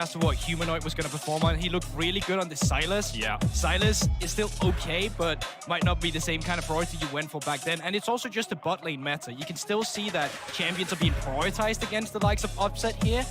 as to what Humanoid was going to perform on. He looked really good on the Sylas. Yeah. Sylas is still okay, but might not be the same kind of priority you went for back then. And it's also just a bot lane meta. You can still see that champions are being prioritized against the likes of Upset here.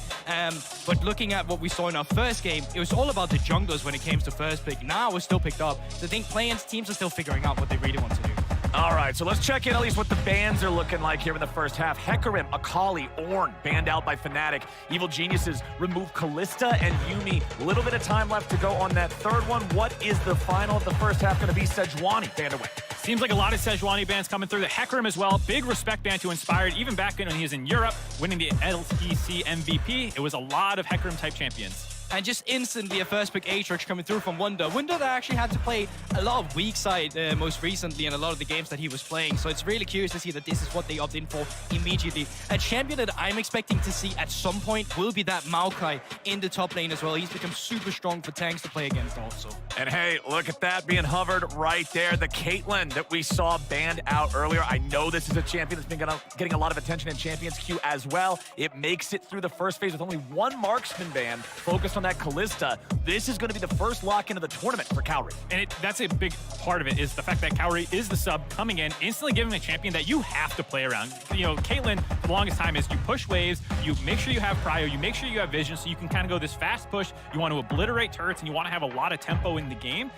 But looking at what we saw in our first game, it was all about the junglers when it came to first pick. Now we're still picked up. So I think players, teams are still figuring out what they really want to do. All right, so let's check in at least what the bans are looking like here in the first half. Hecarim, Akali, Ornn banned out by Fnatic. Evil Geniuses remove Kalista and Yuumi. A little bit of time left to go on that third one. What is the final of the first half going to be? Sejuani banned away. Seems like a lot of Sejuani bans coming through. The Hecarim as well. Big respect ban to Inspired. Even back when he was in Europe, winning the LTC MVP, it was a lot of Hecarim-type champions. And just instantly a first pick Aatrox coming through from Wunder. Wunder that actually had to play a lot of weak side most recently in a lot of the games that he was playing. So it's really curious to see that this is what they opt in for immediately. A champion that I'm expecting to see at some point will be that Maokai in the top lane as well. He's become super strong for tanks to play against also. And hey, look at that being hovered right there. The Caitlyn that we saw banned out earlier. I know this is a champion that's been getting a lot of attention in Champions Queue as well. It makes it through the first phase with only one marksman ban focused on that Kalista. This is going to be the first lock into the tournament for Cowrie. And that's a big part of it, is the fact that Cowrie is the sub coming in, instantly giving a champion that you have to play around. You know, Caitlyn, for the longest time, is you push waves, you make sure you have prio, you make sure you have vision, so you can kind of go this fast push. You want to obliterate turrets, and you want to have a lot of tempo in the game.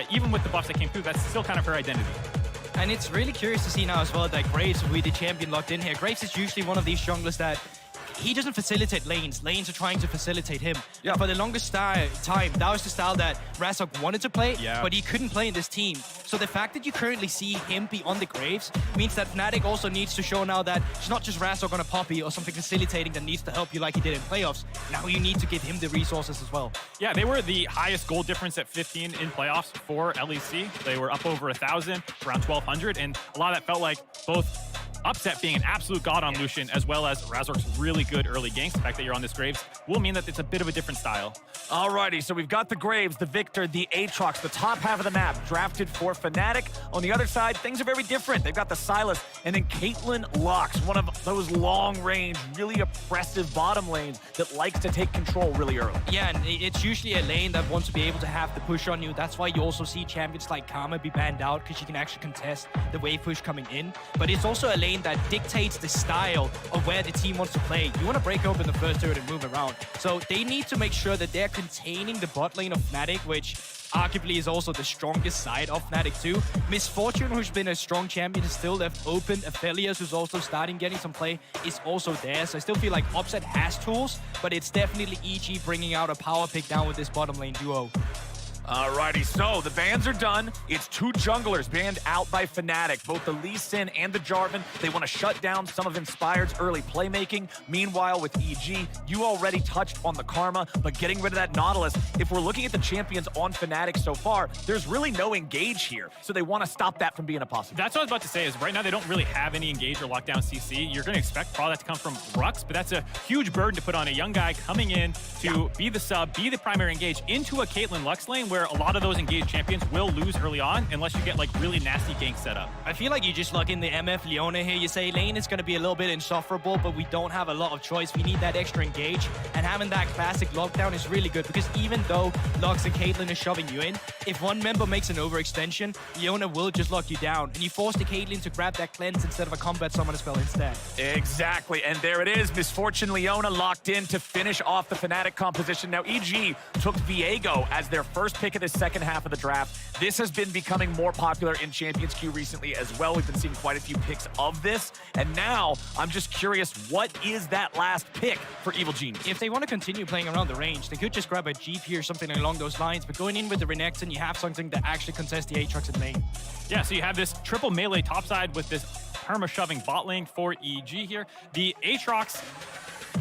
Even with the buffs that came through, that's still kind of her identity. And it's really curious to see now as well that Graves will be the champion locked in here. Graves is usually one of these junglers that he doesn't facilitate lanes. Lanes are trying to facilitate him. Yeah. For the longest time, that was the style that Razork wanted to play, but he couldn't play in this team. So the fact that you currently see him be on the Graves means that Fnatic also needs to show now that it's not just Razork on a Poppy or something facilitating that needs to help you like he did in playoffs. Now you need to give him the resources as well. Yeah, they were the highest goal difference at 15 in playoffs for LEC. They were up over 1,000, around 1,200, and a lot of that felt like both Upset being an absolute god on Lucian, as well as Razork's really good early ganks. The fact that you're on this Graves will mean that it's a bit of a different style. Alrighty, so we've got the Graves, the Victor, the Aatrox, the top half of the map drafted for Fnatic. On the other side, things are very different. They've got the Sylas, and then Caitlyn Lux, one of those long-range, really oppressive bottom lanes that likes to take control really early. Yeah, and it's usually a lane that wants to be able to have the push on you. That's why you also see champions like Karma be banned out, because you can actually contest the wave push coming in. But it's also a lane that dictates the style of where the team wants to play. You want to break open the first turret and move around. So they need to make sure that they're containing the bot lane of Fnatic, which arguably is also the strongest side of Fnatic too. Misfortune, who's been a strong champion, is still left open. Aphelios, who's also starting getting some play, is also there. So I still feel like Upset has tools, but it's definitely EG bringing out a power pick down with this bottom lane duo. Alrighty, so the bans are done. It's two junglers banned out by Fnatic, both the Lee Sin and the Jarvan. They want to shut down some of Inspired's early playmaking. Meanwhile, with EG, you already touched on the Karma, but getting rid of that Nautilus, if we're looking at the champions on Fnatic so far, there's really no engage here. So they want to stop that from being a possibility. That's what I was about to say, is right now they don't really have any engage or lockdown CC. You're going to expect probably that to come from Rux, but that's a huge burden to put on a young guy coming in to be the sub, be the primary engage into a Caitlyn Lux lane, where a lot of those engaged champions will lose early on unless you get like really nasty gank set up. I feel like you just lock in the MF Leona here. You say lane is going to be a little bit insufferable, but we don't have a lot of choice. We need that extra engage, and having that classic lockdown is really good, because even though Lux and Caitlyn is shoving you in, if one member makes an overextension, Leona will just lock you down, and you force the Caitlyn to grab that cleanse instead of a combat summon spell instead. Exactly, and there it is. Misfortune Leona locked in to finish off the Fnatic composition. Now EG took Viego as their first pick of this second half of the draft. This has been becoming more popular in Champions Queue recently as well. We've been seeing quite a few picks of this, and now I'm just curious, what is that last pick for Evil Genius? If they want to continue playing around the range, they could just grab a GP or something along those lines, but going in with the Renekton, you have something that actually contests the Aatrox in lane. Yeah, so you have this triple melee topside with this perma-shoving bot lane for EG here. The Aatrox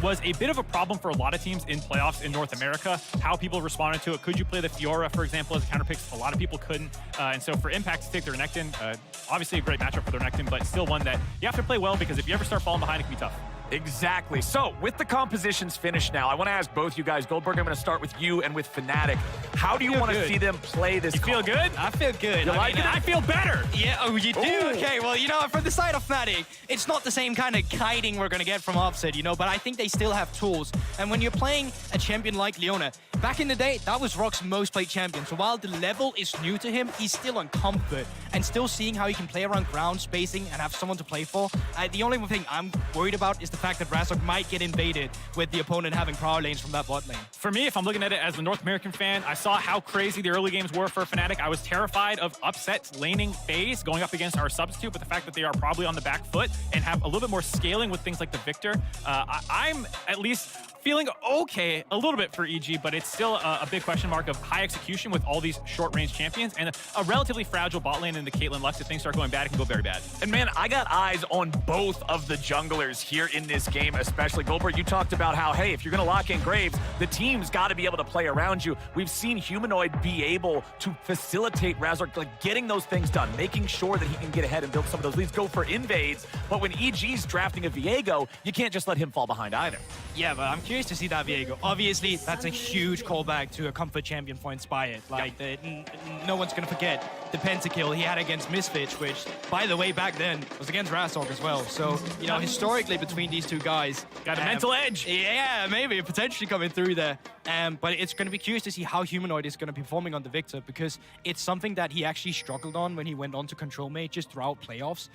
was a bit of a problem for a lot of teams in playoffs in North America, how people responded to it. Could you play the Fiora, for example, as a counterpick? A lot of people couldn't. And so for Impact to take the Renekton, obviously a great matchup for the Renekton, but still one that you have to play well, because if you ever start falling behind, it can be tough. Exactly. So, with the compositions finished now, I want to ask both you guys. Goldberg, I'm going to start with you and with Fnatic. How do you want to see them play this? You feel good? I feel good. I feel better. Yeah, oh, you do? Ooh. Okay, well, you know, from the side of Fnatic, it's not the same kind of kiting we're going to get from Offset, you know, but I think they still have tools. And when you're playing a champion like Leona, back in the day, that was Rock's most played champion. So while the level is new to him, he's still on comfort and still seeing how he can play around ground spacing and have someone to play for. The only thing I'm worried about is the fact that Razork might get invaded with the opponent having power lanes from that bot lane. For me, if I'm looking at it as a North American fan, I saw how crazy the early games were for Fnatic. I was terrified of Upset's laning phase going up against our substitute, but the fact that they are probably on the back foot and have a little bit more scaling with things like the Victor, I'm at least feeling okay a little bit for EG, but it's still a big question mark of high execution with all these short-range champions and a relatively fragile bot lane in the Caitlyn Lux. If things start going bad, it can go very bad. And man, I got eyes on both of the junglers here in this game, especially. Goldberg, you talked about how, hey, if you're going to lock in Graves, the team's got to be able to play around you. We've seen Humanoid be able to facilitate Razork, like getting those things done, making sure that he can get ahead and build some of those leads, go for invades. But when EG's drafting a Viego, you can't just let him fall behind either. Yeah, but I'm curious to see that Viego. Obviously, that's a huge callback to a comfort champion for Inspired. Like, no one's going to forget the pentakill he had against Misfits, which, by the way, back then was against Razork as well. So, you know, historically between these two guys... Got a mental edge. Yeah, maybe, potentially coming through there. But it's going to be curious to see how Humanoid is going to be performing on the Victor, because it's something that he actually struggled on when he went on to Control Mage just throughout playoffs.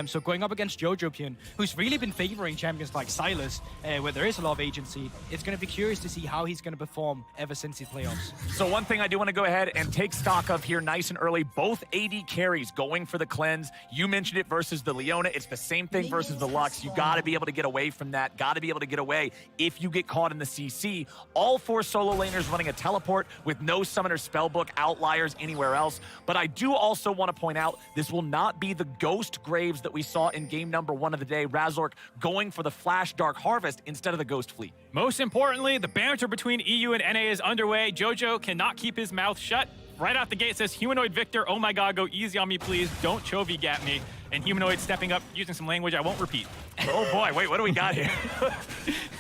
So going up against Jojopian, who's really been favoring champions like Silas, where there is a lot of agency, it's going to be curious to see how he's going to perform ever since his playoffs. So one thing I do want to go ahead and take stock of here nice and early, both AD carries going for the cleanse. You mentioned it versus the Leona. It's the same thing versus the Lux. You got to be able to get away from that. Got to be able to get away if you get caught in the CC. All four solo laners running a teleport with no summoner spellbook outliers anywhere else. But I do also want to point out this will not be the Ghost Graves that we saw in game number 1 of the day. Razork going for the Flash Dark Harvest instead of the Ghost Fleet. Most importantly, the banter between EU and NA is underway. Jojo cannot keep his mouth shut. Right out the gate says, Humanoid Victor, oh my god, go easy on me, please. Don't Chovy gap me. And Humanoid stepping up, using some language I won't repeat. Oh boy, wait, what do we got here?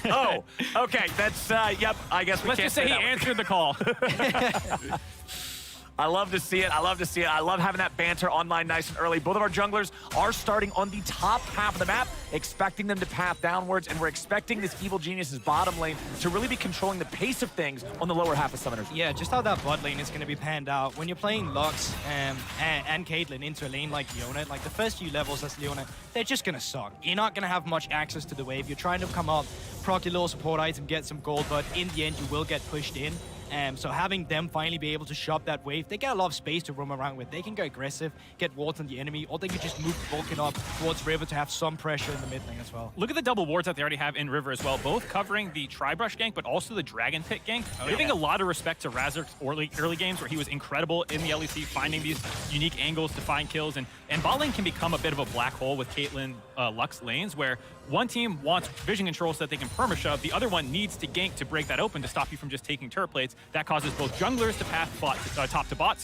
Oh, okay, that's, yep, I guess we Let's can't just say he answered the call. I love to see it. I love to see it. I love having that banter online nice and early. Both of our junglers are starting on the top half of the map, expecting them to path downwards, and we're expecting this Evil Genius's bottom lane to really be controlling the pace of things on the lower half of Summoners. Yeah, just how that bot lane is going to be panned out. When you're playing Lux and Caitlyn into a lane like Leona, like the first few levels as Leona, they're just going to suck. You're not going to have much access to the wave. You're trying to come up, proc your little support item, get some gold, but in the end, you will get pushed in. So having them finally be able to shop that wave, they get a lot of space to roam around with. They can go aggressive, get wards on the enemy, or they can just move Vulcan up towards River to have some pressure in the mid lane as well. Look at the double wards that they already have in River as well, both covering the Tribrush gank, but also the Dragon Pit gank. Giving a lot of respect to Razork's early games where he was incredible in the LEC, finding these unique angles to find kills. And bot lane can become a bit of a black hole with Caitlyn Lux lanes, where one team wants vision control so that they can perma-shove, the other one needs to gank to break that open to stop you from just taking turret plates. That causes both junglers to path top to bot,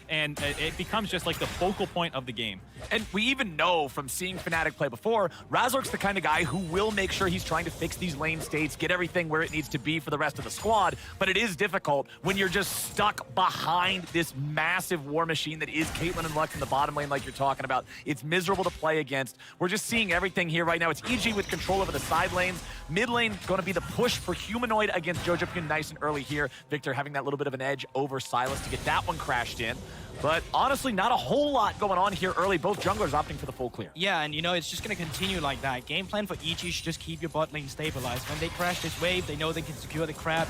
and it becomes just like the focal point of the game. And we even know from seeing Fnatic play before, Razork's the kind of guy who will make sure he's trying to fix these lane states, get everything where it needs to be for the rest of the squad, but it is difficult when you're just stuck behind this massive war machine that is Caitlyn and Lux in the bottom lane like you're talking about. It's miserable to play against. We're just seeing everything here right now. It's EG with control over the side lanes. Mid lane going to be the push for Humanoid against Jojopian nice and early here. Victor having that little bit of an edge over Silas to get that one crashed in. But honestly, not a whole lot going on here early. Both junglers opting for the full clear. Yeah, and you know, it's just going to continue like that. Game plan for EG should just keep your bot lane stabilized. When they crash this wave, they know they can secure the crab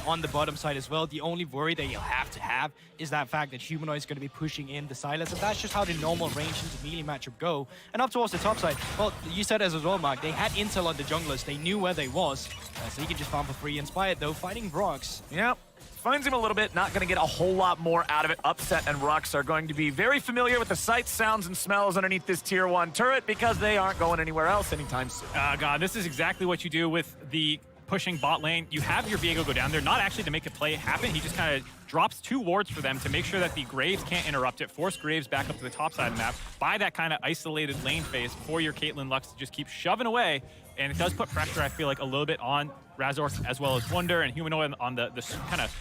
on the bottom side as well. The only worry that you'll have to have is that fact that Humanoid is going to be pushing in the Silas, and that's just how the normal range into melee matchup go. And up towards the top side, well, you said as well, Mark, they had intel on the junglers. They knew where they was, so he can just farm for free. Inspired, though, fighting Brox. Yep. Finds him a little bit, not going to get a whole lot more out of it. Upset and Rux are going to be very familiar with the sights, sounds, and smells underneath this tier 1 turret because they aren't going anywhere else anytime soon. God, this is exactly what you do with the pushing bot lane. You have your Viego go down there, not actually to make a play happen. He just kind of drops 2 wards for them to make sure that the Graves can't interrupt it, force Graves back up to the top side of the map, buy that kind of isolated lane phase for your Caitlyn Lux to just keep shoving away. and it does put pressure, I feel like, a little bit on Razork as well as Wunder and Humanoid on the kind of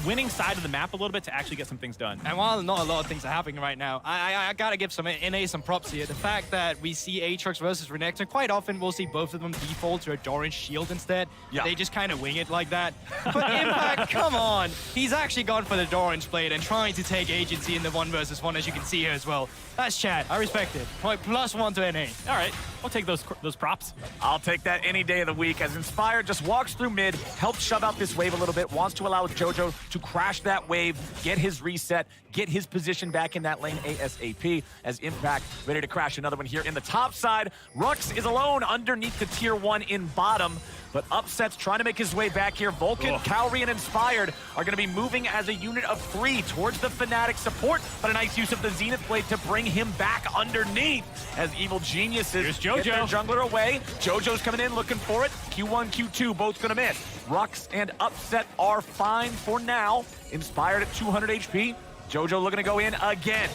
winning side of the map a little bit to actually get some things done. And while not a lot of things are happening right now, I gotta give some NA some props here. The fact that we see Aatrox versus Renekton, quite often we'll see both of them default to a Doran shield instead. Yeah. They just kind of wing it like that. But Impact, come on. He's actually gone for the Doran's blade and trying to take agency in the 1 versus 1, as you can see here as well. That's Chad. I respect it. Point +1 to NA. All right, I'll take those props. I'll take that any day of the week, as Inspired just walks through mid, helps shove out this wave a little bit, wants to allow JoJo to crash that wave, get his reset, get his position back in that lane ASAP, as Impact ready to crash another one here in the top side. Rux is alone underneath the tier 1 in bottom, but Upset's trying to make his way back here. Vulcan, Cowrie, and Inspired are going to be moving as a unit of 3 towards the Fnatic support, but a nice use of the Zenith Blade to bring him back underneath as Evil Geniuses get their jungler away. JoJo's coming in looking for it. Q1, Q2, both going to miss. Rux and Upset are fine for now. Inspired at 200 HP. JoJo looking to go in again.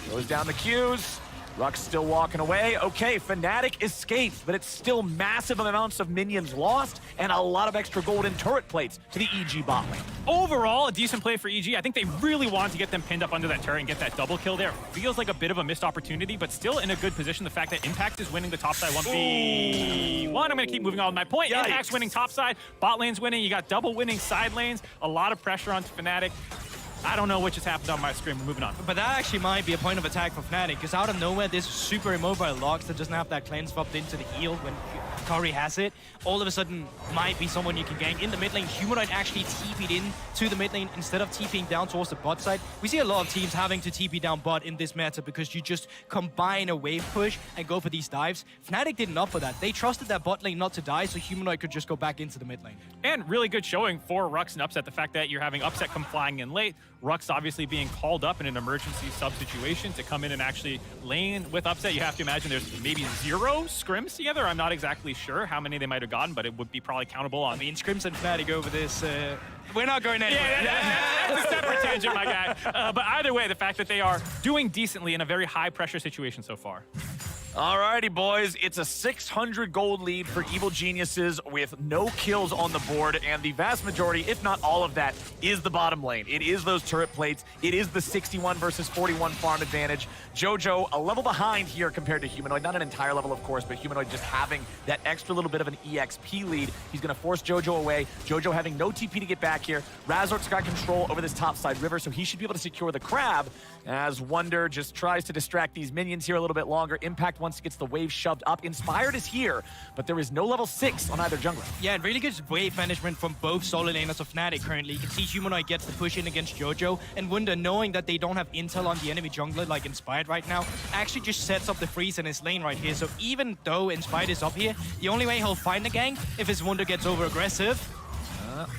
Goes down the Qs. Rux still walking away. Okay, Fnatic escapes, but it's still massive amounts of minions lost and a lot of extra golden turret plates to the EG bot lane. Overall, a decent play for EG. I think they really wanted to get them pinned up under that turret and get that double kill there. Feels like a bit of a missed opportunity, but still in a good position. The fact that Impact is winning the top side 1v1. I'm going to keep moving on with my point. Yikes. Impact's winning top side, bot lane's winning. You got double winning side lanes. A lot of pressure onto Fnatic. I don't know what just happened on my screen. We're moving on. But that actually might be a point of attack for Fnatic, because out of nowhere, this super immobile Lux that doesn't have that cleanse swapped into the heal when Curry has it, all of a sudden might be someone you can gank. In the mid lane, Humanoid actually TP'd in to the mid lane instead of TPing down towards the bot side. We see a lot of teams having to TP down bot in this meta because you just combine a wave push and go for these dives. Fnatic didn't opt for that. They trusted that bot lane not to die, so Humanoid could just go back into the mid lane. And really good showing for Rux and Upset. The fact that you're having Upset come flying in late, Rux obviously being called up in an emergency sub situation to come in and actually lane with Upset. You have to imagine there's maybe 0 scrims together. I'm not exactly sure how many they might have gotten, but it would be probably countable on. I mean, scrims and Fnatic over this, we're not going anywhere. That's a separate tangent, my guy. But either way, the fact that they are doing decently in a very high pressure situation so far. Alrighty, boys. It's a 600 gold lead for Evil Geniuses with no kills on the board, and the vast majority, if not all of that, is the bottom lane. It is those turret plates. It is the 61 versus 41 farm advantage. JoJo a level behind here compared to Humanoid. Not an entire level, of course, but Humanoid just having that extra little bit of an EXP lead. He's going to force JoJo away. JoJo having no TP to get back here. Razork's got control over this topside river, so he should be able to secure the crab as Wunder just tries to distract these minions here a little bit longer. Impact once gets the wave shoved up. Inspired is here, but there is no level 6 on either jungler. Yeah, and really good wave management from both solo laners of Fnatic currently. You can see Humanoid gets the push in against JoJo, and Wunder, knowing that they don't have intel on the enemy jungler like Inspired right now, actually just sets up the freeze in his lane right here. So even though Inspired is up here, the only way he'll find the gank if his Wunder gets over aggressive.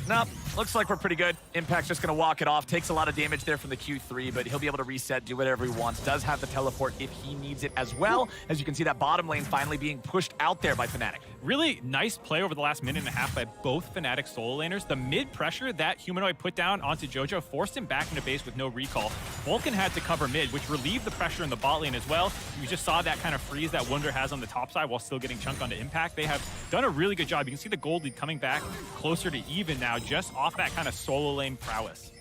Nope. Looks like we're pretty good. Impact's just going to walk it off. Takes a lot of damage there from the Q3, but he'll be able to reset, do whatever he wants. Does have the teleport if he needs it as well. As you can see, that bottom lane finally being pushed out there by Fnatic. Really nice play over the last minute and a half by both Fnatic solo laners. The mid pressure that Humanoid put down onto JoJo forced him back into base with no recall. Vulcan had to cover mid, which relieved the pressure in the bot lane as well. You just saw that kind of freeze that Wunder has on the top side while still getting chunked onto Impact. They have done a really good job. You can see the gold lead coming back closer to even now, just off that kind of solo lane prowess.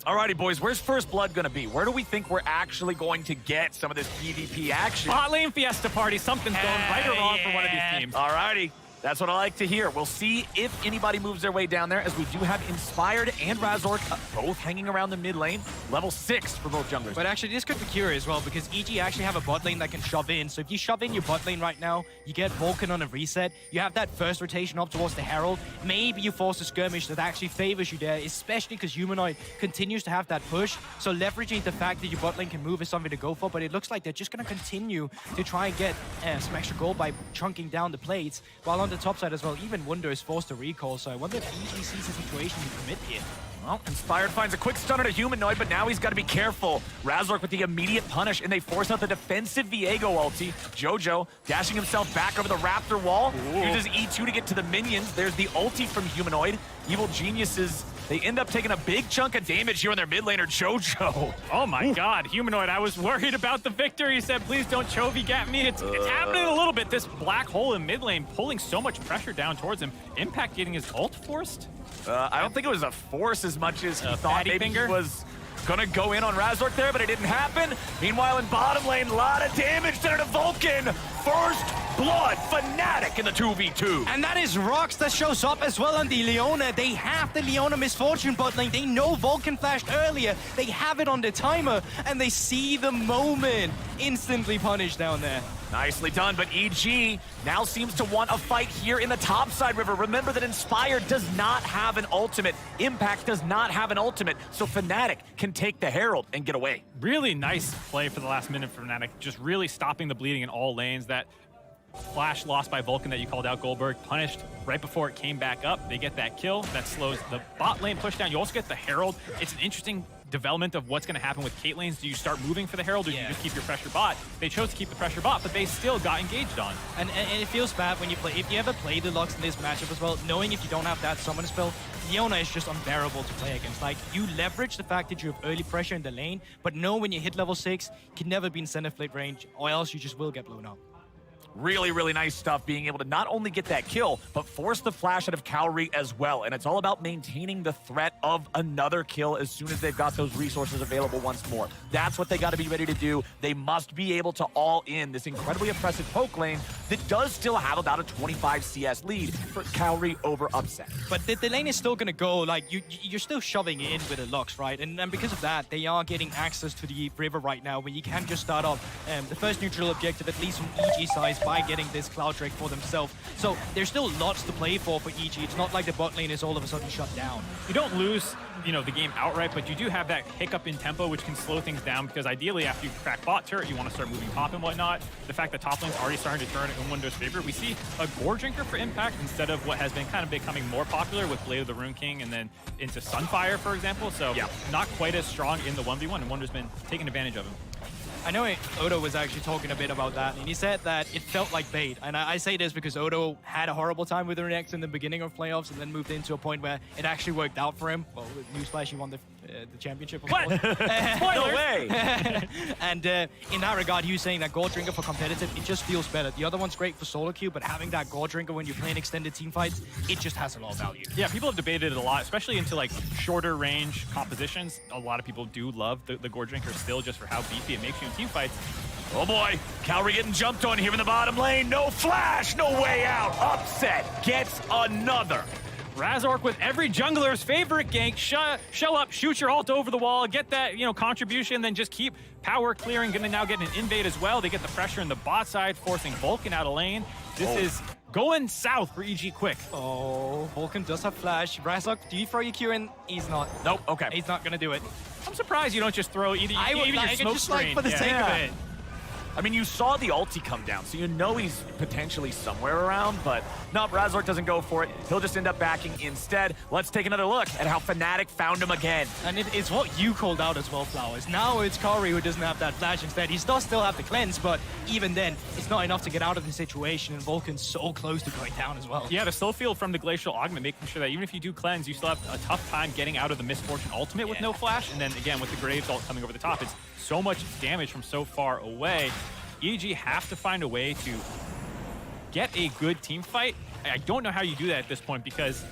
Alrighty, boys, where's First Blood going to be? Where do we think we're actually going to get some of this PvP action? Bot lane fiesta party, something's going right or wrong for one of these teams. Alrighty. That's what I like to hear. We'll see if anybody moves their way down there, as we do have Inspired and Razork both hanging around the mid lane. Level 6 for both junglers. But actually, this could be curious as well, because EG actually have a bot lane that can shove in. So if you shove in your bot lane right now, you get Vulcan on a reset. You have that first rotation up towards the Herald. Maybe you force a skirmish that actually favors you there, especially because Humanoid continues to have that push. So leveraging the fact that your bot lane can move is something to go for, but it looks like they're just going to continue to try and get some extra gold by chunking down the plates, while on the top side as well, even Wunder is forced to recall, so I wonder if EG sees the situation to commit here. Well, Inspired finds a quick stun on a Humanoid, but now he's got to be careful. Razork with the immediate punish, and they force out the defensive Viego ulti. JoJo dashing himself back over the Raptor wall. Uses E2 to get to the minions. There's the ulti from Humanoid. Evil Geniuses They end up taking a big chunk of damage here on their mid laner, JoJo. Oh my God, Humanoid, I was worried about the victory. He said, please don't Chovy gap me. It's happening a little bit. This black hole in mid lane pulling so much pressure down towards him. Impact getting his ult forced? I don't think it was a force as much as he thought maybe finger? he was gonna go in on Razork there, but it didn't happen. Meanwhile, in bottom lane, a lot of damage there to Vulcan. First blood, Fnatic in the 2v2. And that is Rox that shows up as well on the Leona. They have the Leona Misfortune bot lane. They know Vulcan flashed earlier. They have it on the timer, and they see the moment. Instantly punished down there. Nicely done, but EG now seems to want a fight here in the topside river. Remember that Inspired does not have an ultimate. Impact does not have an ultimate, so Fnatic can take the Herald and get away. Really nice play for the last minute for Fnatic, just really stopping the bleeding in all lanes. That flash lost by Vulcan that you called out, Goldberg, punished right before it came back up. They get that kill. That slows the bot lane push down. You also get the Herald. It's an interesting development of what's going to happen with Cait lanes. Do you start moving for the Herald, or do you just keep your pressure bot? They chose to keep the pressure bot, but they still got engaged on. And it feels bad when you play. If you ever play the Lux in this matchup as well, knowing if you don't have that summon spell, Leona is just unbearable to play against. Like, you leverage the fact that you have early pressure in the lane, but know when you hit level 6, you can never be in center flip range, or else you just will get blown up. Really, really nice stuff being able to not only get that kill, but force the flash out of Cowrie as well. And it's all about maintaining the threat of another kill as soon as they've got those resources available once more. That's what they got to be ready to do. They must be able to all in this incredibly oppressive poke lane that does still have about a 25 CS lead for Cowrie over Upset. But the lane is still going to go, like, you're still shoving in with a Lux, right? And because of that, they are getting access to the river right now, where you can just start off the first neutral objective, at least from EG side, by getting this Cloud Drake for themselves. So there's still lots to play for EG. It's not like the bot lane is all of a sudden shut down. You don't lose, you know, the game outright, but you do have that hiccup in tempo, which can slow things down, because ideally after you crack bot turret, you want to start moving top and whatnot. The fact that top lane's already starting to turn in Windows' favor, we see a Gore Drinker for Impact instead of what has been kind of becoming more popular with Blade of the Rune King and then into Sunfire, for example. So not quite as strong in the 1v1, and Wonder's been taking advantage of him. I know Odo was actually talking a bit about that, and he said that it felt like bait. And I say this because Odo had a horrible time with Renex in the beginning of playoffs, and then moved into a point where it actually worked out for him. Well, newsflash, he won the championship. Of course. No way! And in that regard, he was saying that Gold Drinker for competitive, it just feels better. The other one's great for solo queue, but having that Gold Drinker when you're playing extended team fights, it just has a lot of value. Yeah, people have debated it a lot, especially into like shorter range compositions. A lot of people do love the Gore Drinker still, just for how beefy it makes you in team fights. Oh boy, Cowrie getting jumped on here in the bottom lane. No flash, no way out. Upset gets another. Razork with every jungler's favorite gank. Show up, shoot your ult over the wall, get that, you know, contribution, then just keep power clearing. Gonna now get an invade as well. They get the pressure in the bot side, forcing Vulcan out of lane. This is going south for EG quick. Oh, Vulcan does have flash. Razork, do you throw your Q in? He's not. Nope, okay. He's not gonna do it. I'm surprised you don't just throw even your smoke just screen. like for the sake of it. I mean, you saw the ulti come down, so you know he's potentially somewhere around, but no, Razork doesn't go for it. He'll just end up backing instead. Let's take another look at how Fnatic found him again. And it's what you called out as well, Flowers. Now it's Cowrie who doesn't have that flash instead. He does still have the cleanse, but even then, it's not enough to get out of the situation, and Vulcan's so close to going down as well. Yeah, the slow field from the Glacial Augment, making sure that even if you do cleanse, you still have a tough time getting out of the Misfortune ultimate with no flash. And then again, with the Graves ult coming over the top, it's so much damage from so far away. EG have to find a way to get a good team fight. I don't know how you do that at this point, because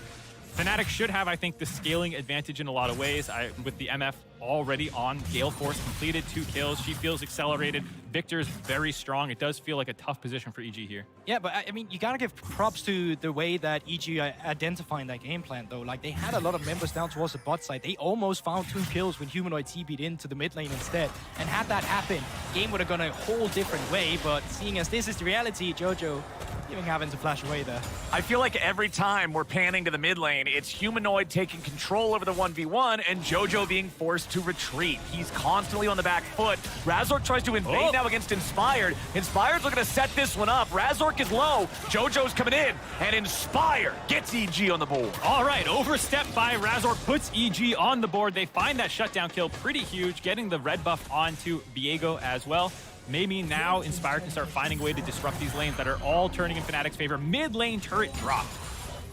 Fnatic should have, I think, the scaling advantage in a lot of ways. With the MF already on Gale Force, completed 2 kills. She feels accelerated. Victor's very strong. It does feel like a tough position for EG here. Yeah, but I mean, you gotta give props to the way that EG are identifying that game plan, though. Like, they had a lot of members down towards the bot side. They almost found 2 kills when Humanoid TP'd into the mid lane instead. And had that happen, game would have gone a whole different way. But seeing as this is the reality, JoJo even having to flash away there. I feel like every time we're panning to the mid lane, it's Humanoid taking control over the 1v1 and JoJo being forced to retreat. He's constantly on the back foot. Razork tries to invade now against Inspired. Inspired's looking to set this one up. Razork is low. JoJo's coming in, and Inspired gets EG on the board. All right, overstep by Razork puts EG on the board. They find that shutdown kill pretty huge, getting the red buff onto Viego as well. Maybe now Inspired can start finding a way to disrupt these lanes that are all turning in Fnatic's favor. Mid lane turret dropped.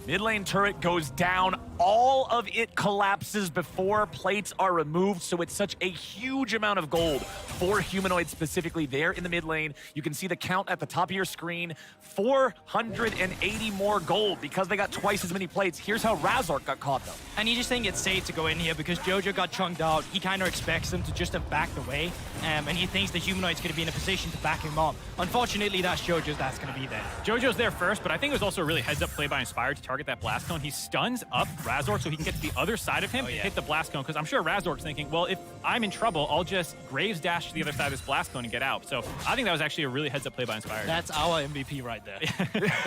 Mid lane turret goes down. all of it collapses before plates are removed, so it's such a huge amount of gold for Humanoid specifically there in the mid lane. You can see the count at the top of your screen, 480 more gold because they got twice as many plates. Here's how Razork got caught though. And you just think it's safe to go in here because Jojo got chunked out. He kind of expects them to just have backed away, and he thinks the Humanoid's going to be in a position to back him up. Unfortunately, that's Jojo's that's going to be there. Jojo's there first, but I think it was also a really heads-up play by Inspired to target that Blast Cone. He stuns up Razork so he can get to the other side of him and hit the Blast Cone, because I'm sure Razork's thinking, well, if I'm in trouble, I'll just Graves dash to the other side of this Blast Cone and get out. So I think that was actually a really heads-up play by Inspired. That's our MVP right there.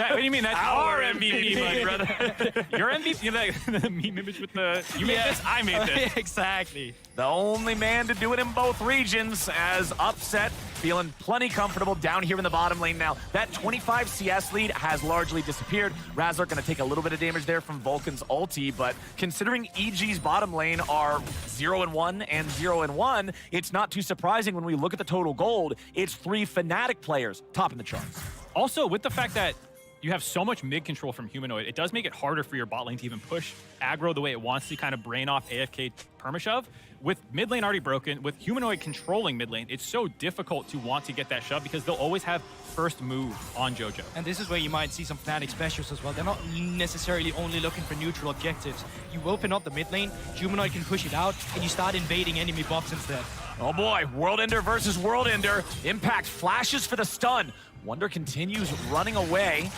What do you mean? That's Our our MVP, my brother. Your MVP? You know, the meme image with the, you made this, I made this. Exactly. The only man to do it in both regions, as Upset feeling plenty comfortable down here in the bottom lane now. That 25 CS lead has largely disappeared. Razork going to take a little bit of damage there from Vulcan's ulti, but considering EG's bottom lane are 0-1 and 0-1, it's not too surprising when we look at the total gold. It's 3 Fnatic players topping the charts. Also, with the fact that you have so much mid control from Humanoid, it does make it harder for your bot lane to even push aggro the way it wants to, kind of brain off AFK permashove. With mid lane already broken, with Humanoid controlling mid lane, it's so difficult to want to get that shove because they'll always have first move on Jojo. And this is where you might see some Fnatic specials as well. They're not necessarily only looking for neutral objectives. You open up the mid lane, Humanoid can push it out, and you start invading enemy bots instead. Oh boy, World Ender versus World Ender. Impact flashes for the stun. Wonder continues running away.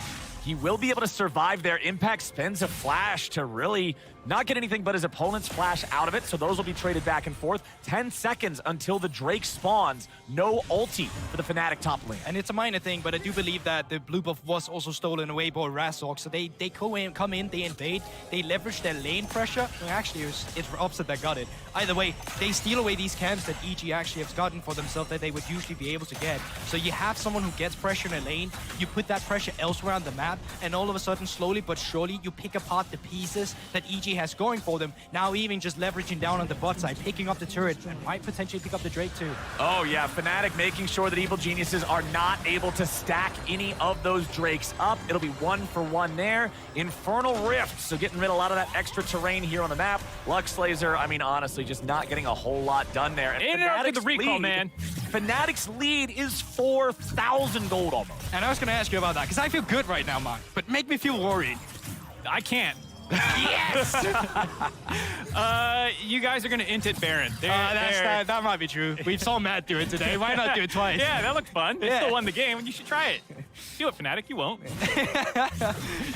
He will be able to survive there. Impact spends a flash to really not get anything but his opponent's flash out of it, so those will be traded back and forth. 10 seconds until the Drake spawns. No ulti for the Fnatic top lane. And it's a minor thing, but I do believe that the blue buff was also stolen away by Razork, so they come in, they invade, they leverage their lane pressure. Well, actually, it's Upset that got it. Either way, they steal away these camps that EG actually has gotten for themselves that they would usually be able to get. So you have someone who gets pressure in a lane, you put that pressure elsewhere on the map, and all of a sudden, slowly but surely, you pick apart the pieces that EG has going for them. Now even just leveraging down on the bot side, picking up the turret, and might potentially pick up the Drake too. Oh yeah, Fnatic making sure that Evil Geniuses are not able to stack any of those Drakes up. It'll be 1 for 1 there. Infernal Rift, so getting rid of a lot of that extra terrain here on the map. Lux Laser, I mean, honestly, just not getting a whole lot done there. And Fnatic's the recall, man. Fnatic's lead is 4,000 gold almost. And I was going to ask you about that, because I feel good right now, Mark, but make me feel worried. I can't. Yes! You guys are going to int it Baron. That might be true. We saw Matt do it today. Why not do it twice? Yeah, that looked fun. They still won the game, and you should try it. Do it, Fnatic. You won't.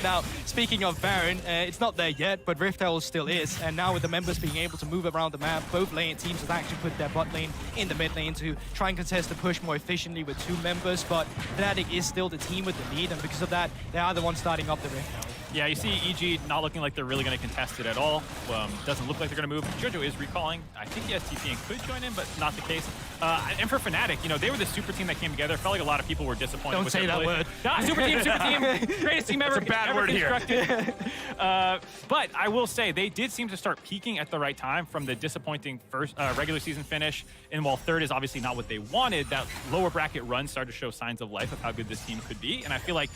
Now, speaking of Baron, it's not there yet, but Rift Herald still is. And now with the members being able to move around the map, both lane teams have actually put their bot lane in the mid lane to try and contest the push more efficiently with 2 members. But Fnatic is still the team with the lead, and because of that, they are the ones starting up the Rift Herald. Yeah, you see EG not looking like they're really going to contest it at all. Doesn't look like they're going to move. Jojo is recalling. I think yes, TP and could join in, but not the case. And for Fnatic, you know, they were the super team that came together. Felt like a lot of people were disappointed. Don't with say their that play. word. Nah, super team, greatest team ever. It's a bad word here. But I will say they did seem to start peaking at the right time from the disappointing first regular season finish. And while third is obviously not what they wanted, that lower bracket run started to show signs of life of how good this team could be. And I feel like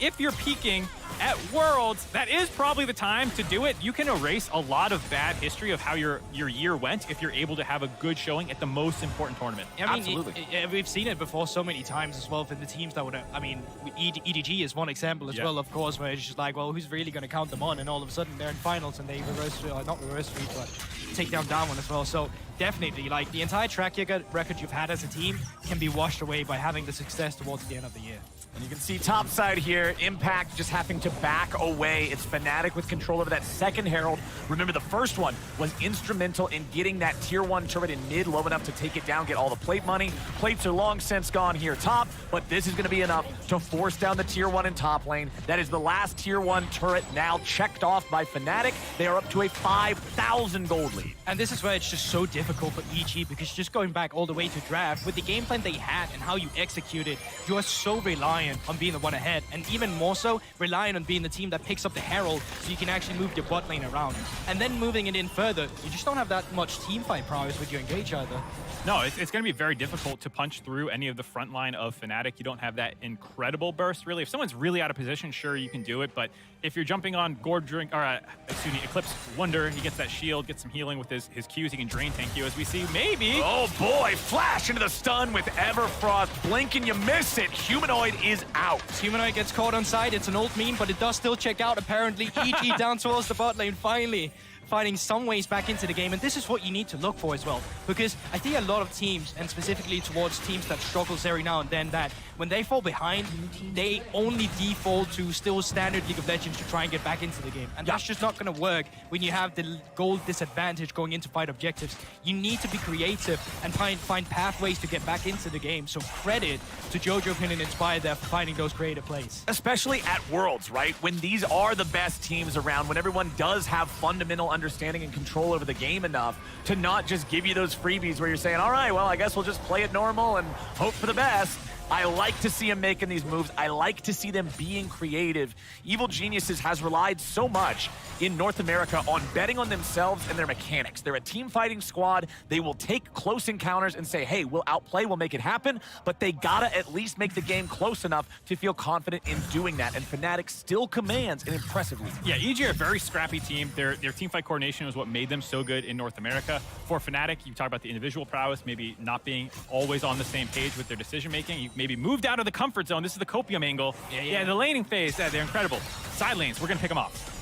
if you're peaking at Worlds, that is probably the time to do it. You can erase a lot of bad history of how your year went if you're able to have a good showing at the most important tournament. I mean, Absolutely. We've seen it before so many times as well for the teams that would, I mean, EDG is one example as well, of course, where it's just like, well, who's really going to count them on? And all of a sudden they're in finals and they not reverse sweep, but take down one as well. So definitely, like, the entire track record you've had as a team can be washed away by having the success towards the end of the year. And you can see top side here, Impact just having to back away. It's Fnatic with control over that second Herald. Remember, the first one was instrumental in getting that tier 1 turret in mid low enough to take it down, get all the plate money. Plates are long since gone here top, but this is going to be enough to force down the tier 1 in top lane. That is the last tier 1 turret now checked off by Fnatic. They are up to a 5,000 gold lead. And this is where it's just so difficult difficult for EG because just going back all the way to draft, with the game plan they had and how you executed, you are so reliant on being the one ahead, and even more so, reliant on being the team that picks up the Herald so you can actually move your bot lane around. And then moving it in further, you just don't have that much team fight prowess with your Engage either. No, it's going to be very difficult to punch through any of the front line of Fnatic. You don't have that incredible burst, really. If someone's really out of position, sure, you can do it. But if you're jumping on Eclipse Wonder, he gets that shield, gets some healing with his Qs, he can drain tank you, as we see, maybe. Oh boy, flash into the stun with Everfrost. Blink and you miss it. Humanoid is out. Humanoid gets caught on side. It's an old meme, but it does still check out, apparently. EG down towards the bot lane, finally finding some ways back into the game, and this is what you need to look for as well, because I think a lot of teams, and specifically towards teams that struggles every now and then, that when they fall behind, they only default to still standard League of Legends to try and get back into the game, and that's just not going to work when you have the gold disadvantage going into fight objectives. You need to be creative and find pathways to get back into the game, so credit to Jojo Pin and Inspired there for finding those creative plays. Especially at Worlds, right? When these are the best teams around, when everyone does have fundamental understanding and control over the game enough to not just give you those freebies where you're saying, all right, well, I guess we'll just play it normal and hope for the best. I like to see them making these moves. I like to see them being creative. Evil Geniuses has relied so much in North America on betting on themselves and their mechanics. They're a team fighting squad. They will take close encounters and say, hey, we'll outplay, we'll make it happen, but they gotta at least make the game close enough to feel confident in doing that, and Fnatic still commands an impressive lead. Yeah, EG are a very scrappy team. Their team fight coordination is what made them so good in North America. For Fnatic, you talk about the individual prowess, maybe not being always on the same page with their decision making. You maybe moved out of the comfort zone. This is the copium angle. Yeah, the laning phase, they're incredible. Side lanes, we're gonna pick them off.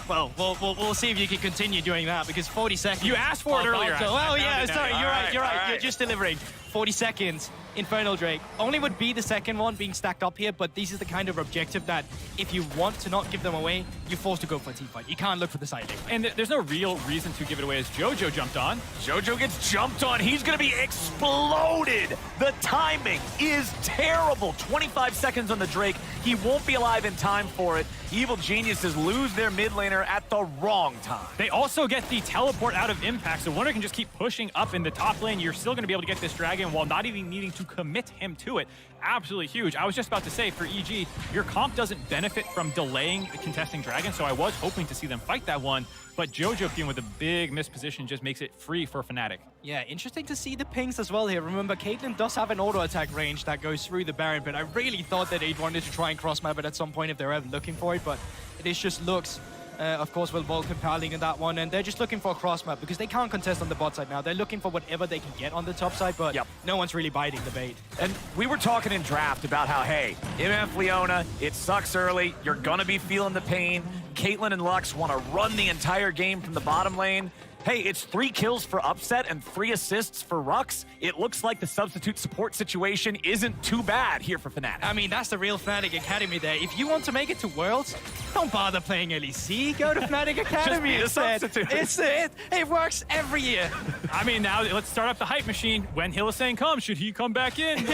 Well, we'll see if you can continue doing that, because 40 seconds. You asked for it earlier. Oh, yeah, sorry, you're right. Right. You're just delivering. 40 seconds. Infernal Drake only would be the second one being stacked up here, but this is the kind of objective that if you want to not give them away, you're forced to go for a team fight. You can't look for the side lane. And there's no real reason to give it away as Jojo jumped on. Jojo gets jumped on. He's going to be exploded. The timing is terrible. 25 seconds on the Drake. He won't be alive in time for it. Evil Geniuses lose their mid laner at the wrong time. They also get the teleport out of impact, so Wonder can just keep pushing up in the top lane. You're still going to be able to get this dragon while not even needing to commit him to it. Absolutely huge. I was just about to say, for EG, your comp doesn't benefit from delaying the contesting dragon, so I was hoping to see them fight that one, but Jojo being with a big misposition just makes it free for Fnatic. Yeah, interesting to see the pings as well here. Remember, Caitlyn does have an auto attack range that goes through the Baron, but I really thought that they'd wanted to try and cross map it at some point if they're ever looking for it, but it just looks, of course, with Vulcan piling in that one, and they're just looking for a cross map because they can't contest on the bot side now. They're looking for whatever they can get on the top side, but no one's really biting the bait. And we were talking in draft about how, hey, MF Leona, it sucks early. You're gonna be feeling the pain. Caitlyn and Lux want to run the entire game from the bottom lane. Hey, it's 3 kills for Upset and 3 assists for Rux. It looks like the substitute support situation isn't too bad here for Fnatic. I mean, that's the real Fnatic Academy there. If you want to make it to Worlds, don't bother playing LEC. Go to Fnatic Academy instead. It's it. It works every year. I mean, now let's start up the hype machine. When Hylissang comes, should he come back in? No.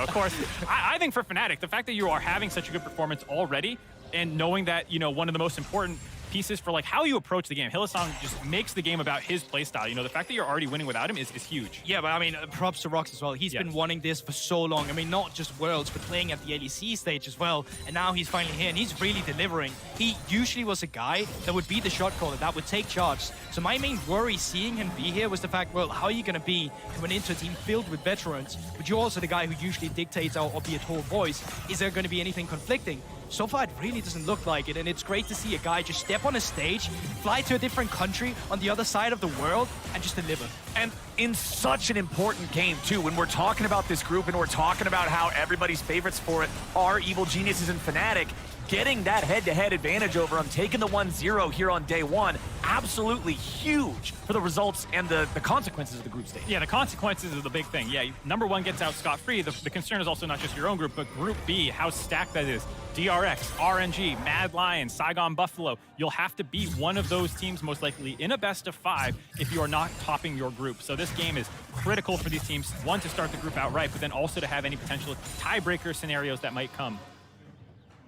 Of course. I think for Fnatic, the fact that you are having such a good performance already, and knowing that, you know, one of the most important pieces for like how you approach the game. Hylissang just makes the game about his playstyle. You know, the fact that you're already winning without him is huge. Yeah, but I mean, props to Rux as well. He's been wanting this for so long. I mean, not just Worlds, but playing at the LEC stage as well. And now he's finally here, and he's really delivering. He usually was a guy that would be the shot caller, that would take charge. So my main worry seeing him be here was the fact, well, how are you going to be coming into a team filled with veterans, but you're also the guy who usually dictates or be a tall voice. Is there going to be anything conflicting? So far, it really doesn't look like it, and it's great to see a guy just step on a stage, fly to a different country on the other side of the world, and just deliver. And in such an important game, too, when we're talking about this group and we're talking about how everybody's favorites for it are Evil Geniuses and Fnatic, getting that head-to-head advantage over them, taking the 1-0 here on day one, absolutely huge for the results and the consequences of the group stage. Yeah, the consequences is the big thing. Yeah, number 1 gets out scot-free. The concern is also not just your own group, but Group B, how stacked that is. DRX, RNG, Mad Lion, Saigon Buffalo. You'll have to beat one of those teams most likely in a best of 5 if you are not topping your group. So this game is critical for these teams, one, to start the group outright, but then also to have any potential tiebreaker scenarios that might come.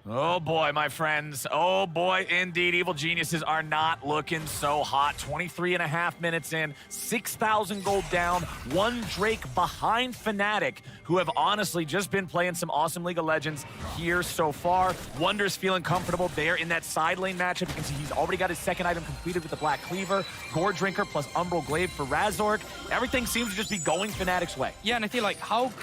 Oh boy, my friends. Oh boy, indeed. Evil Geniuses are not looking so hot. 23.5 minutes in, 6,000 gold down, 1 Drake behind Fnatic, who have honestly just been playing some awesome League of Legends here so far. Wonder's feeling comfortable there in that side lane matchup. You can see he's already got his second item completed with the Black Cleaver, Gore Drinker plus Umbral Glaive for Razork. Everything seems to just be going Fnatic's way. Yeah, and I feel like how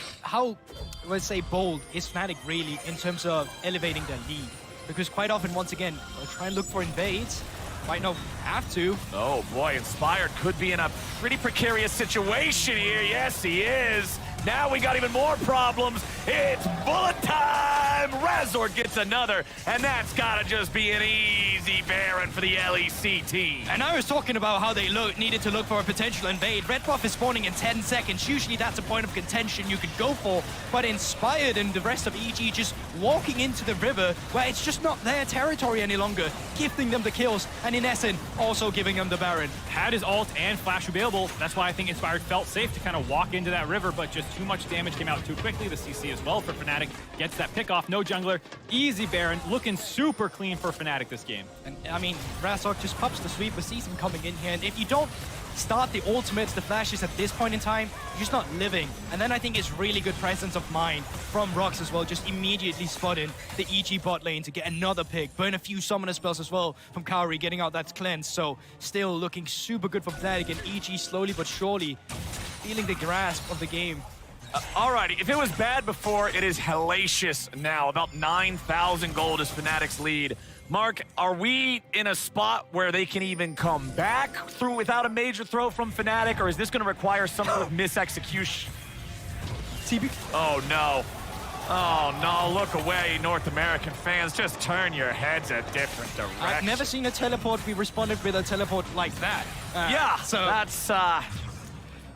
let's say bold is Fnatic really in terms of elevating their lead? Because quite often, once again, they'll try and look for invades. Might not have to. Oh boy, Inspired could be in a pretty precarious situation here. Yes, he is. Now we got even more problems. It's bullet time! Razor gets another, and that's gotta just be an easy Baron for the LEC team. And I was talking about how they needed to look for a potential invade. Red buff is spawning in 10 seconds. Usually that's a point of contention you could go for, but Inspired and the rest of EG just walking into the river where it's just not their territory any longer, gifting them the kills, and in essence, also giving them the Baron. Had his ult and flash available. That's why I think Inspired felt safe to kind of walk into that river, but just too much damage came out too quickly. The CC as well for Fnatic gets that pick off. No jungler, easy Baron, looking super clean for Fnatic this game. And I mean, Razork just pops the sweep, but sees him coming in here, and if you don't start the ultimates, the flashes at this point in time, you're just not living. And then I think it's really good presence of mind from Rox as well, just immediately spotting the EG bot lane to get another pick, burn a few summoner spells as well from Kaori, getting out that cleanse. So still looking super good for Fnatic, and EG slowly but surely feeling the grasp of the game. Alrighty, if it was bad before, it is hellacious now. About 9,000 gold is Fnatic's lead. Mark, are we in a spot where they can even come back through without a major throw from Fnatic, or is this going to require some sort of misexecution? TB. Oh no. Oh no, look away, North American fans. Just turn your heads a different direction. I've never seen a teleport be responded with a teleport like that. Yeah, so that's...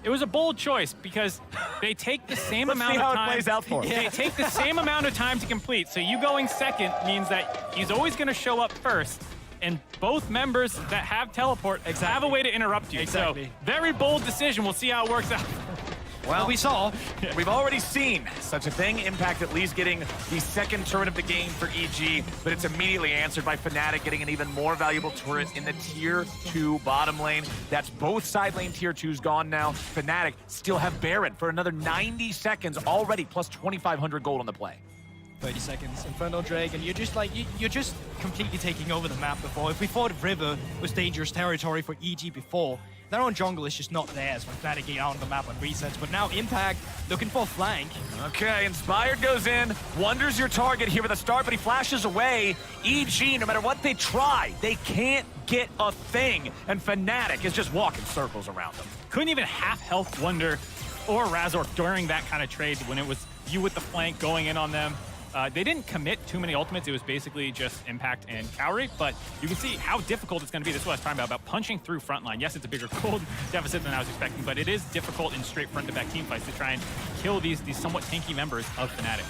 It was a bold choice because they take the same amount of how time. it plays out for him. They take the same amount of time to complete. So you going second means that he's always going to show up first. And both members that have teleport have a way to interrupt you. Exactly. So very bold decision. We'll see how it works out. Well, we saw. We've already seen such a thing. Impact at least getting the second turret of the game for EG, but it's immediately answered by Fnatic getting an even more valuable turret in the tier 2 bottom lane. That's both side lane tier 2s gone now. Fnatic still have Baron for another 90 seconds already, plus 2,500 gold on the play. 30 seconds, Infernal Drake, and you're just like, you're just completely taking over the map before. If we thought River was dangerous territory for EG before, their own jungle is just not theirs when Fnatic get out on the map on resets. But now Impact looking for a flank. Okay, Inspired goes in, Wonder's your target here with a start, but he flashes away. EG, no matter what they try, they can't get a thing, and Fnatic is just walking circles around them. Couldn't even half health Wonder or Razork during that kind of trade when it was you with the flank going in on them. They didn't commit too many ultimates. It was basically just Impact and Kaori, but you can see how difficult it's going to be. This is what I was talking about punching through frontline. Yes, it's a bigger gold deficit than I was expecting, but it is difficult in straight front-to-back team fights to try and kill these somewhat tanky members of Fnatic.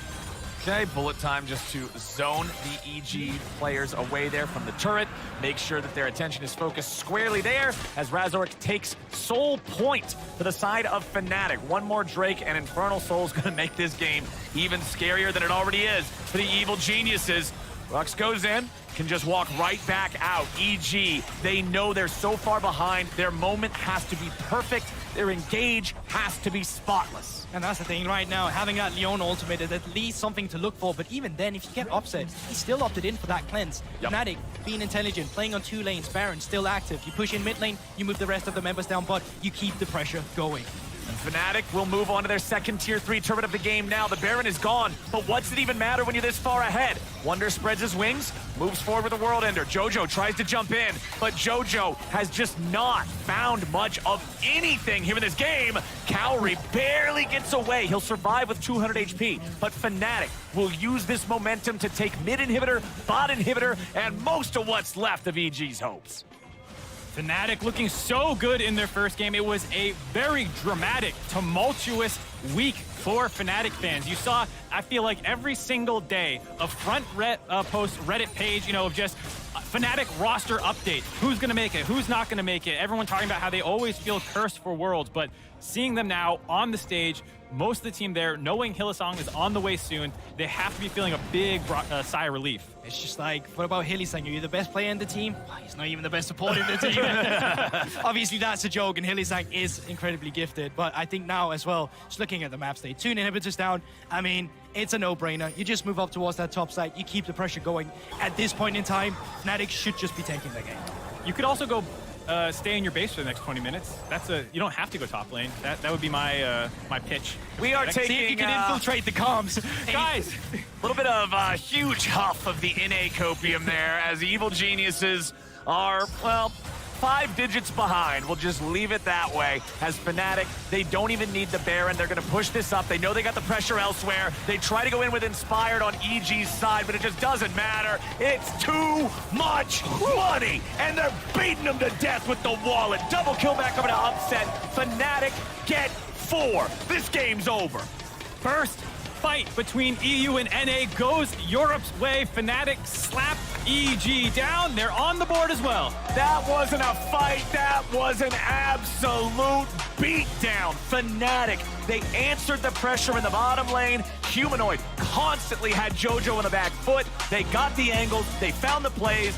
Okay, bullet time just to zone the EG players away there from the turret. Make sure that their attention is focused squarely there as Razork takes soul point to the side of Fnatic. One more Drake and Infernal Soul is going to make this game even scarier than it already is for the Evil Geniuses. Rux goes in, can just walk right back out. EG, they know they're so far behind. Their moment has to be perfect. Their engage has to be spotless. And that's the thing right now, having that Leon ultimate is at least something to look for, but even then, if you get upset, he still opted in for that cleanse. Yep. Fnatic, being intelligent, playing on 2 lanes, Baron still active. You push in mid lane, you move the rest of the members down, but you keep the pressure going. And Fnatic will move on to their second tier 3 turret of the game now. The Baron is gone, but what's it even matter when you're this far ahead? Wonder spreads his wings, moves forward with a World Ender. Jojo tries to jump in, but Jojo has just not found much of anything here in this game. Kaori barely gets away. He'll survive with 200 HP, but Fnatic will use this momentum to take mid inhibitor, bot inhibitor, and most of what's left of EG's hopes. Fnatic looking so good in their first game. It was a very dramatic, tumultuous week for Fnatic fans. You saw, I feel like every single day, a front post Reddit page, you know, of just Fnatic roster update. Who's gonna make it? Who's not gonna make it? Everyone talking about how they always feel cursed for Worlds, but seeing them now on the stage, most of the team there, knowing Hylissang is on the way soon, they have to be feeling a big sigh of relief. It's just like, what about Hylissang? Are you the best player in the team? Well, he's not even the best supporter in the team. Obviously, that's a joke, and Hylissang is incredibly gifted. But I think now as well, just looking at the map state, 2 inhibitors down, I mean, it's a no-brainer. You just move up towards that top side, you keep the pressure going. At this point in time, Fnatic should just be taking the game. You could also go stay in your base for the next 20 minutes. You don't have to go top lane. That would be my my pitch. We are taking... See if you can infiltrate the comms. Guys! A little bit of a huge huff of the NA copium there as Evil Geniuses are, well, 5 digits behind. We'll just leave it that way. As Fnatic, they don't even need the Baron. They're going to push this up. They know they got the pressure elsewhere. They try to go in with Inspired on EG's side, but it just doesn't matter. It's too much money, and they're beating them to death with the wallet. Double kill back over to Upset. Fnatic get 4. This game's over. First fight between EU and NA goes Europe's way. Fnatic slap EG down. They're on the board as well. That wasn't a fight. That was an absolute beatdown. Fnatic, they answered the pressure in the bottom lane. Humanoid constantly had JoJo on the back foot. They got the angles. They found the plays.